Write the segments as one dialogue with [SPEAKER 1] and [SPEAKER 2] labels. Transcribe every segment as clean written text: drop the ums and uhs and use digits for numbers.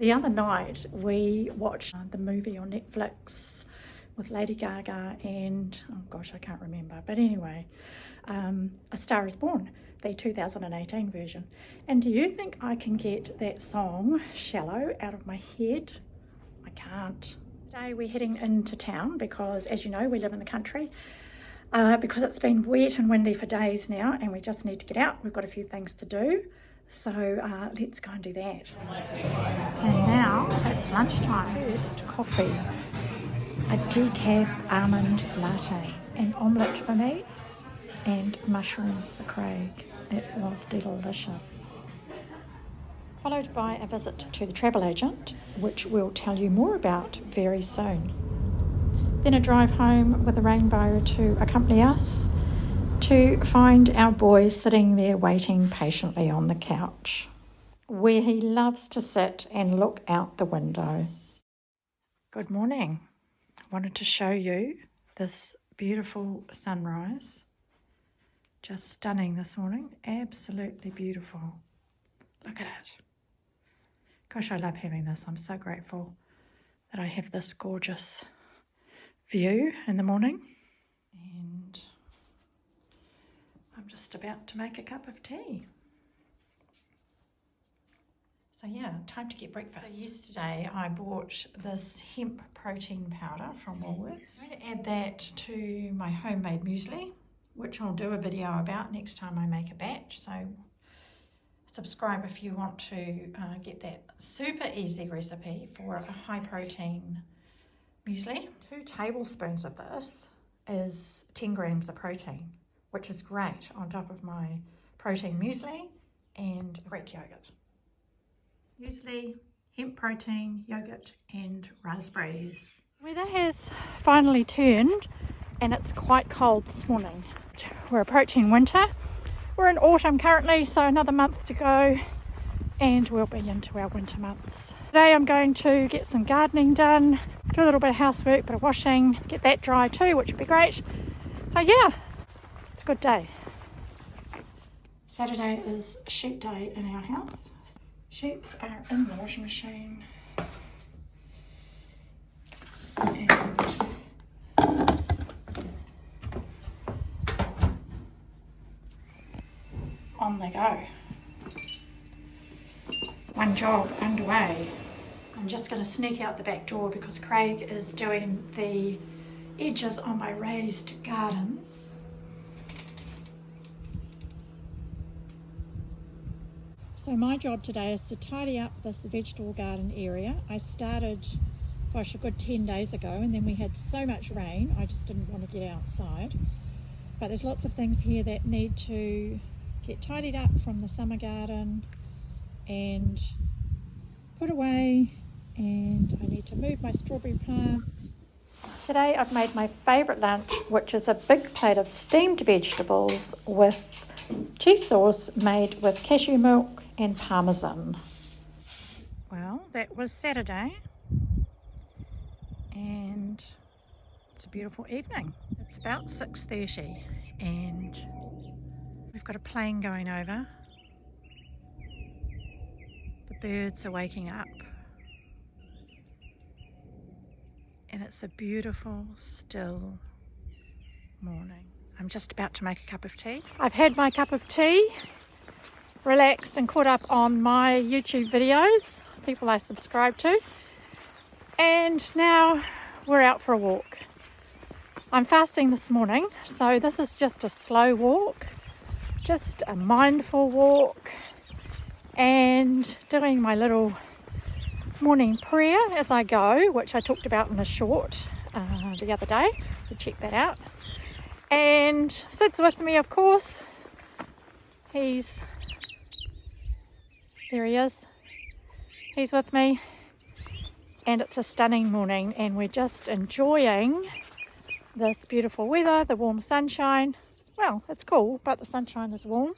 [SPEAKER 1] The other night we watched the movie on Netflix with Lady Gaga and, oh gosh, I can't remember, but anyway, A Star is Born, the 2018 version. And do you think I can get that song, Shallow, out of my head? I can't. Today we're heading into town because, as you know, we live in the country. Because it's been wet and windy for days now and we just need to get out. We've got a few things to do. So let's go and do that. And now it's lunchtime. First coffee, a decaf almond latte, an omelette for me and mushrooms for Craig. It was delicious. Followed by a visit to the travel agent, which we'll tell you more about very soon. Then a drive home with a rainbow to accompany us to find our boy sitting there waiting patiently on the couch, where he loves to sit and look out the window. Good morning. I wanted to show you this beautiful sunrise. Just stunning this morning. Absolutely beautiful. Look at it. Gosh, I love having this. I'm so grateful that I have this gorgeous view in the morning. And I'm just about to make a cup of tea. So yeah, time to get breakfast. So yesterday I bought this hemp protein powder from Woolworths. I'm going to add that to my homemade muesli, which I'll do a video about next time I make a batch. So subscribe if you want to get that super easy recipe for a high protein muesli. 2 tablespoons of this is 10 grams of protein, which is great on top of my protein muesli and Greek yogurt. Muesli, hemp protein, yogurt and raspberries. Weather has finally turned and it's quite cold this morning. We're approaching winter. We're in autumn currently, so another month to go and we'll be into our winter months. Today I'm going to get some gardening done, do a little bit of housework, bit of washing, get that dry too, which would be great. So yeah, it's a good day. Saturday is sheet day in our house. Sheets are in the washing machine. And on they go. One job underway. I'm just going to sneak out the back door because Craig is doing the edges on my raised gardens. So my job today is to tidy up this vegetable garden area. I started, gosh, a good 10 days ago, and then we had so much rain I just didn't want to get outside. But there's lots of things here that need to get tidied up from the summer garden and put away, and I need to move my strawberry plants. Today I've made my favourite lunch, which is a big plate of steamed vegetables with cheese sauce made with cashew milk and parmesan. Well, that was Saturday and it's a beautiful evening. It's about 6:30 and we've got a plane going over. The birds are waking up and it's a beautiful, still morning. I'm just about to make a cup of tea. I've had my cup of tea, relaxed and caught up on my YouTube videos, people I subscribe to, and now we're out for a walk. I'm fasting this morning, so this is just a slow walk, just a mindful walk, and doing my little morning prayer as I go, which I talked about in a short the other day, so check that out. And Sid's with me, of course. There he is. He's with me. And it's a stunning morning and we're just enjoying this beautiful weather, the warm sunshine. Well, it's cool, but the sunshine is warm.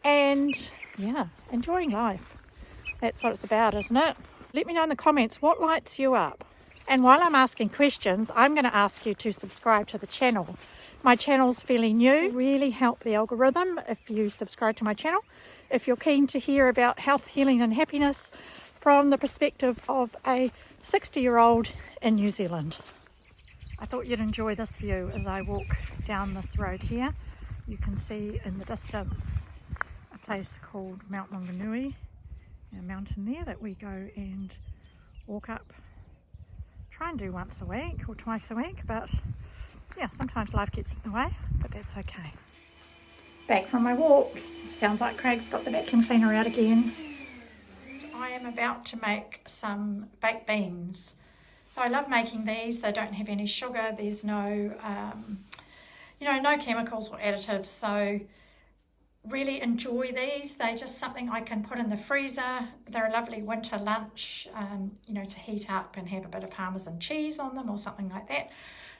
[SPEAKER 1] And yeah, enjoying life. That's what it's about, isn't it? Let me know in the comments what lights you up. And while I'm asking questions, I'm going to ask you to subscribe to the channel. My channel's fairly new. Really help the algorithm if you subscribe to my channel. If you're keen to hear about health, healing and happiness, from the perspective of a 60-year-old in New Zealand. I thought you'd enjoy this view as I walk down this road here. You can see in the distance a place called Mount Maunganui, a mountain there that we go and walk up. Try and do once a week or twice a week, but yeah, sometimes life gets in the way, but that's okay. Back from my walk. Sounds like Craig's got the vacuum cleaner out again. I am about to make some baked beans. So I love making these. They don't have any sugar. There's no, no chemicals or additives. So really enjoy these. They're just something I can put in the freezer. They're a lovely winter lunch, to heat up and have a bit of Parmesan cheese on them or something like that.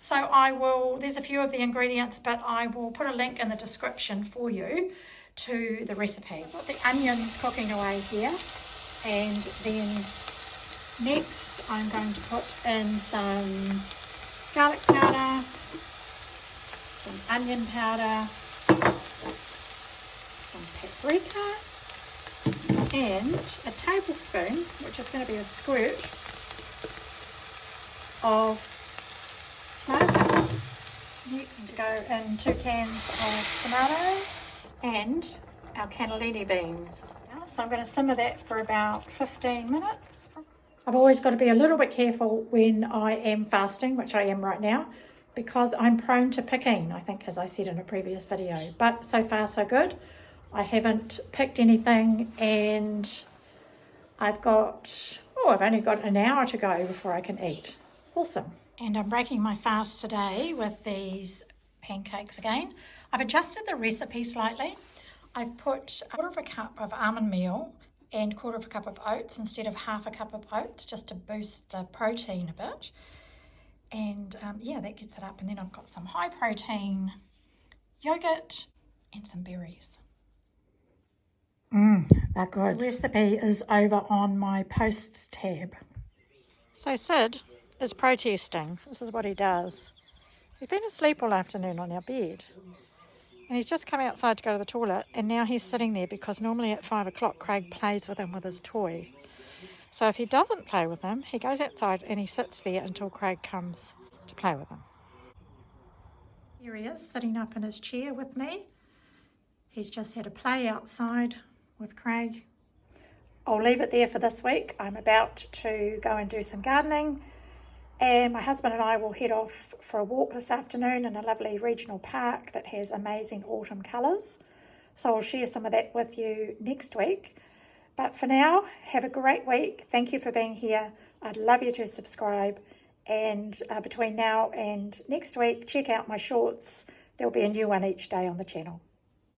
[SPEAKER 1] So there's a few of the ingredients, but I will put a link in the description for you to the recipe. I've got the onions cooking away here, and then next I'm going to put in some garlic powder, some onion powder, some paprika, and a tablespoon, which is going to be a squirt, of tomato. Next go in 2 cans of tomatoes and our cannellini beans. So I'm going to simmer that for about 15 minutes. I've always got to be a little bit careful when I am fasting, which I am right now, because I'm prone to picking, I think, as I said in a previous video. But so far so good. I haven't picked anything, and I've only got an hour to go before I can eat. Awesome. And I'm breaking my fast today with these pancakes again. I've adjusted the recipe slightly. I've put 1/4 cup of almond meal and 1/4 cup of oats instead of 1/2 cup of oats, just to boost the protein a bit. And that gets it up. And then I've got some high protein yogurt and some berries. They're good. The recipe is over on my posts tab. So Sid is protesting. This is what he does. He's been asleep all afternoon on our bed. And he's just come outside to go to the toilet, and now he's sitting there because normally at 5 o'clock Craig plays with him with his toy. So if he doesn't play with him, he goes outside and he sits there until Craig comes to play with him. Here he is, sitting up in his chair with me. He's just had a play outside with Craig. I'll leave it there for this week. I'm about to go and do some gardening, and my husband and I will head off for a walk this afternoon in a lovely regional park that has amazing autumn colours. So I'll share some of that with you next week. But for now, have a great week. Thank you for being here. I'd love you to subscribe. And between now and next week, check out my shorts. There'll be a new one each day on the channel.